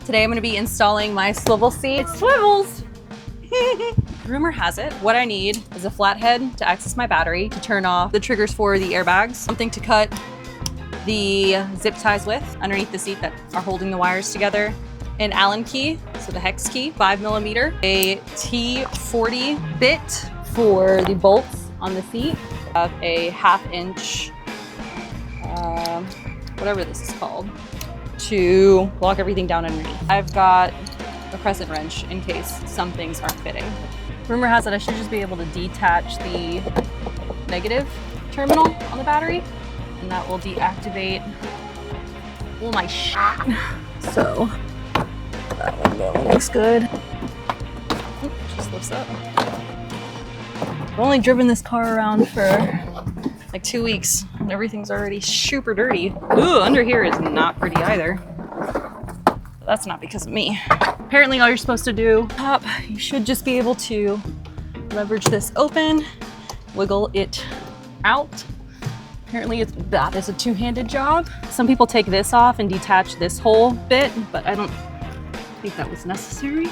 Today I'm going to be installing my swivel seat. It swivels! Rumor has it, what I need is a flathead to access my battery, to turn off the triggers for the airbags, something to cut the zip ties with underneath the seat that are holding the wires together, an Allen key, so the hex key, 5mm, a T40 bit for the bolts on the seat, a 1/2 inch, whatever this is called, to lock everything down underneath. I've got a crescent wrench in case some things aren't fitting. Rumor has it I should just be able to detach the negative terminal on the battery, and that will deactivate all my shit. So that one looks good. Oop, just lifts up. I've only driven this car around for like 2 weeks and everything's already super dirty. Ooh, under here is not pretty either. That's not because of me. Apparently all you're supposed to do, you should just be able to leverage this open, wiggle it out. Apparently that is a two-handed job. Some people take this off and detach this whole bit, but I don't think that was necessary.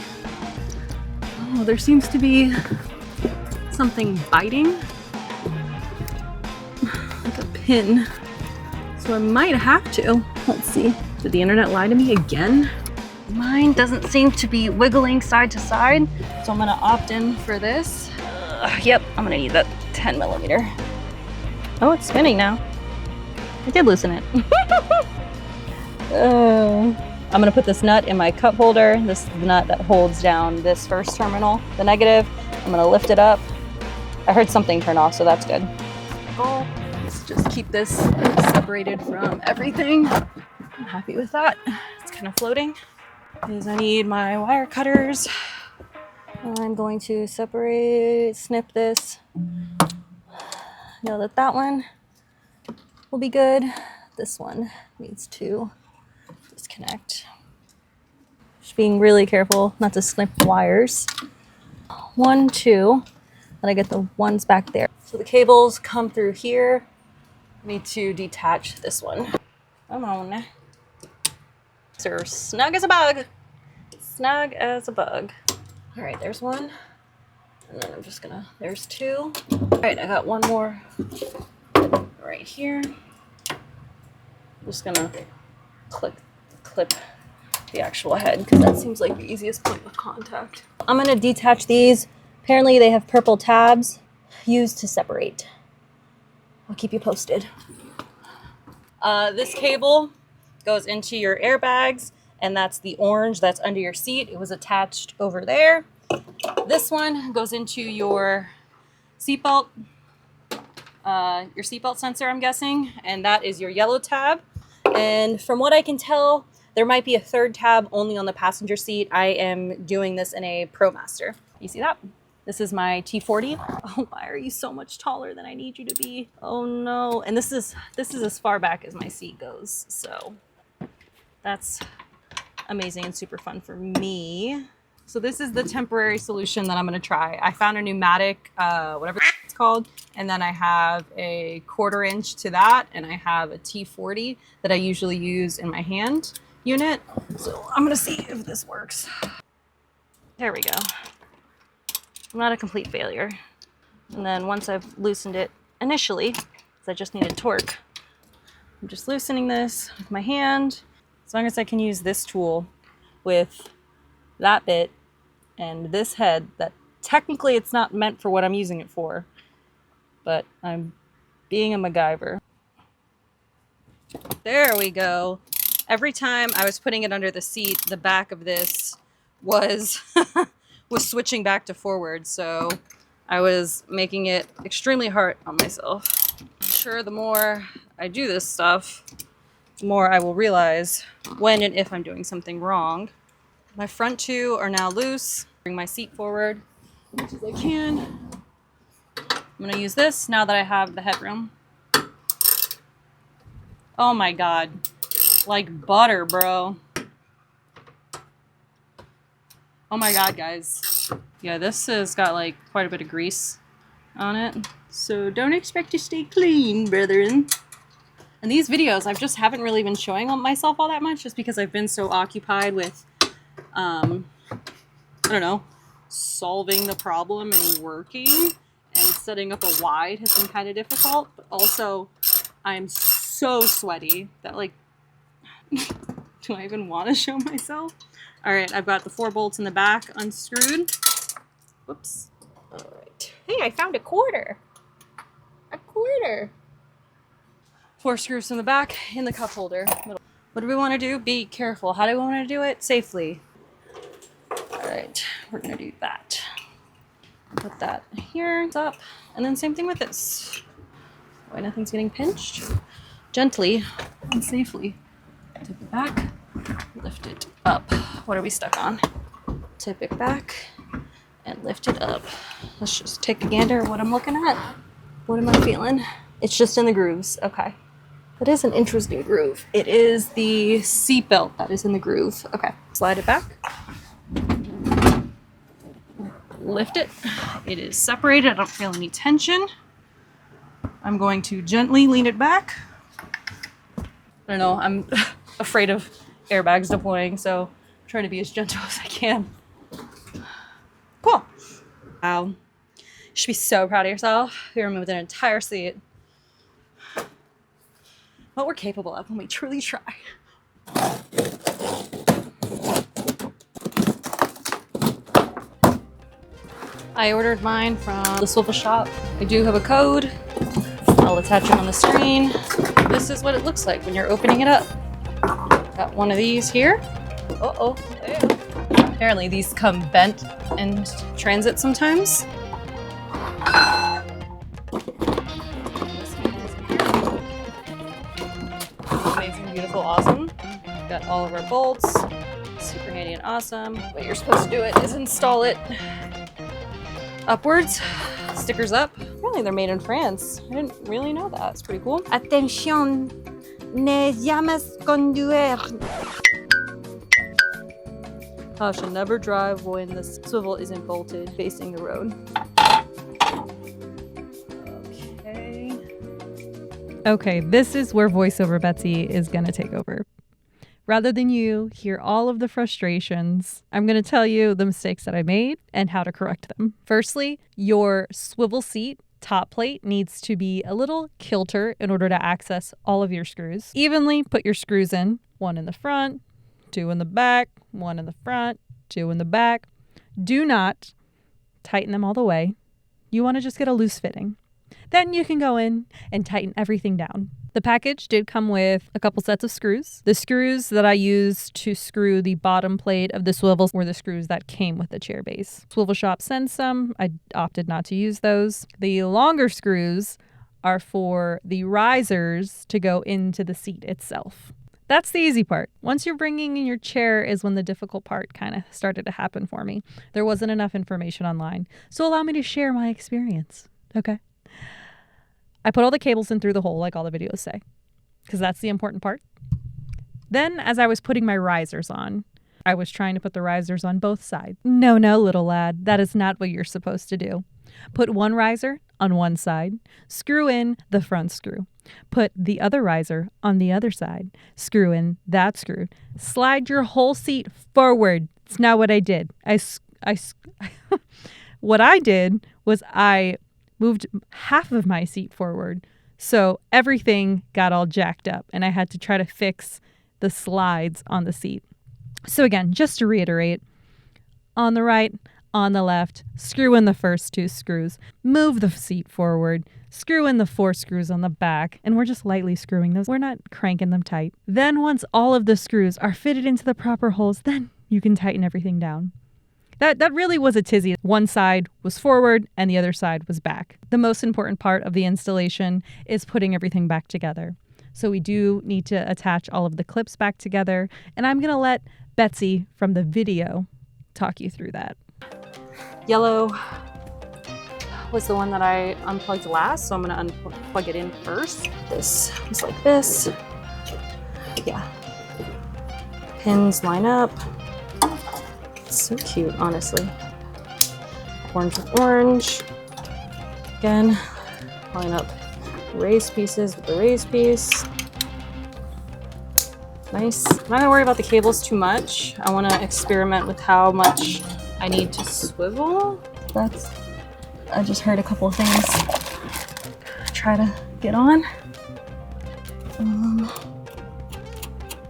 Oh, there seems to be something biting, like a pin. So I might have to. Let's see. Did the internet lie to me again? Mine doesn't seem to be wiggling side to side, so I'm gonna opt in for this. Yep, I'm gonna need that 10mm. Oh, it's spinning now. I did loosen it. I'm gonna put this nut in my cup holder. This is the nut that holds down this first terminal, the negative. I'm gonna lift it up. I heard something turn off, so that's good. Goal is just keep this separated from everything. I'm happy with that. It's kind of floating. Is I need my wire cutters. I'm going to snip this. Know that that one will be good. This one needs to disconnect. Just being really careful not to snip wires. 1, 2, then I get the ones back there. So the cables come through here. I need to detach this one. Come on. So snug as a bug. Snug as a bug. All right, there's one. And then I'm just gonna, there's 2. All right, I got one more right here. I'm just gonna clip the actual head because that seems like the easiest point of contact. I'm gonna detach these. Apparently they have purple tabs used to separate. I'll keep you posted. This cable goes into your airbags, and that's the orange that's under your seat. It was attached over there. This one goes into your seatbelt sensor, I'm guessing, and that is your yellow tab. And from what I can tell, there might be a 3rd tab only on the passenger seat. I am doing this in a Promaster. You see that? This is my T40. Oh, why are you so much taller than I need you to be? Oh no. And this is as far back as my seat goes. So that's amazing and super fun for me. So this is the temporary solution that I'm gonna try. I found a new Manic, whatever it's called. And then I have a 1/4 inch to that. And I have a T40 that I usually use in my hand unit. So I'm gonna see if this works. There we go. I'm not a complete failure. And then once I've loosened it initially, because I just needed torque, I'm just loosening this with my hand. As long as I can use this tool with that bit and this head, that technically it's not meant for what I'm using it for, but I'm being a MacGyver. There we go. Every time I was putting it under the seat, the back of this was was switching back to forward, so I was making it extremely hard on myself. I'm sure the more I do this stuff, the more I will realize when and if I'm doing something wrong. My front 2 are now loose. Bring my seat forward as much as I can. I'm gonna use this now that I have the headroom. Oh my God, like butter, bro. Oh my God, guys. Yeah, this has got like quite a bit of grease on it. So don't expect to stay clean, brethren. And these videos, I just haven't really been showing myself all that much just because I've been so occupied with I don't know, solving the problem and working, and setting up a wide has been kind of difficult, but also I'm so sweaty that, like, do I even want to show myself? All right, I've got the 4 bolts in the back unscrewed. Whoops. All right. Hey, I found a quarter. A quarter. 4 screws from the back in the cup holder. What do we want to do? Be careful. How do we want to do it? Safely. All right, we're gonna do that. Put that here, up, and then same thing with this. Why nothing's getting pinched? Gently and safely. Tip it back, lift it up. What are we stuck on? Tip it back and lift it up. Let's just take a gander at what I'm looking at. What am I feeling? It's just in the grooves. Okay. That is an interesting groove. It is the seatbelt that is in the groove. Okay. Slide it back. Lift it. It is separated. I don't feel any tension. I'm going to gently lean it back. I don't know. I'm afraid of airbags deploying, so I'm trying to be as gentle as I can. Cool. Wow. You should be so proud of yourself. You removed an entire seat. What we're capable of when we truly try. I ordered mine from the Swivel shop. I do have a code. I'll attach it on the screen. This is what it looks like when you're opening it up. Got one of these here. Uh-oh. Apparently these come bent in transit sometimes. Amazing, beautiful, awesome. Got all of our bolts. Super handy and awesome. What you're supposed to do it is install it upwards, stickers up. Really, they're made in France. I didn't really know that. It's pretty cool. Attention, ne jamais conduire. Caution, never drive when the swivel isn't bolted facing the road. Okay, this is where voiceover Betsy is gonna take over. Rather than you hear all of the frustrations, I'm going to tell you the mistakes that I made and how to correct them. Firstly, your swivel seat top plate needs to be a little kilter in order to access all of your screws. Evenly put your screws in, 1 in the front, 2 in the back, 1 in the front, 2 in the back. Do not tighten them all the way. You want to just get a loose fitting. Then you can go in and tighten everything down. The package did come with a couple sets of screws. The screws that I used to screw the bottom plate of the swivels were the screws that came with the chair base. Swivel shop sends some. I opted not to use those. The longer screws are for the risers to go into the seat itself. That's the easy part. Once you're bringing in your chair is when the difficult part kind of started to happen for me. There wasn't enough information online. So allow me to share my experience. Okay. I put all the cables in through the hole like all the videos say, because that's the important part. Then as I was putting my risers on, I was trying to put the risers on both sides. No, little lad, that is not what you're supposed to do. Put one riser on one side, screw in the front screw. Put the other riser on the other side, screw in that screw. Slide your whole seat forward. It's not what I did. What I did was I moved half of my seat forward. So everything got all jacked up and I had to try to fix the slides on the seat. So again, just to reiterate, on the right, on the left, screw in the first 2 screws, move the seat forward, screw in the 4 screws on the back, and we're just lightly screwing those. We're not cranking them tight. Then once all of the screws are fitted into the proper holes, then you can tighten everything down. That really was a tizzy. One side was forward and the other side was back. The most important part of the installation is putting everything back together. So we do need to attach all of the clips back together, and I'm going to let Betsy from the video talk you through that. Yellow was the one that I unplugged last, so I'm going to unplug it in first. This is like this. Yeah. Pins line up. So cute, honestly. Orange with orange. Again, line up raised pieces with the raised piece. Nice. I'm not gonna worry about the cables too much. I wanna experiment with how much I need to swivel. I just heard a couple of things. Try to get on.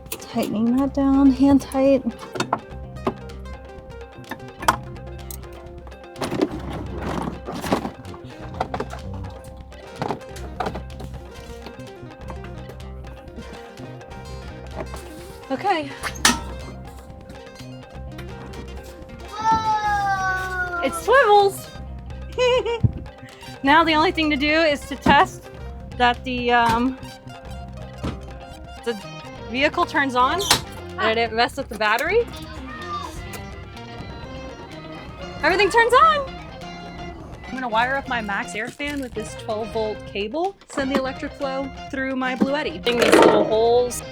Tightening that down, hand tight. Okay. Whoa! It swivels! Now the only thing to do is to test that the vehicle turns on and I didn't mess with the battery. Everything turns on! I'm gonna wire up my max air fan with this 12-volt cable, send the electric flow through my Bluetti. These little holes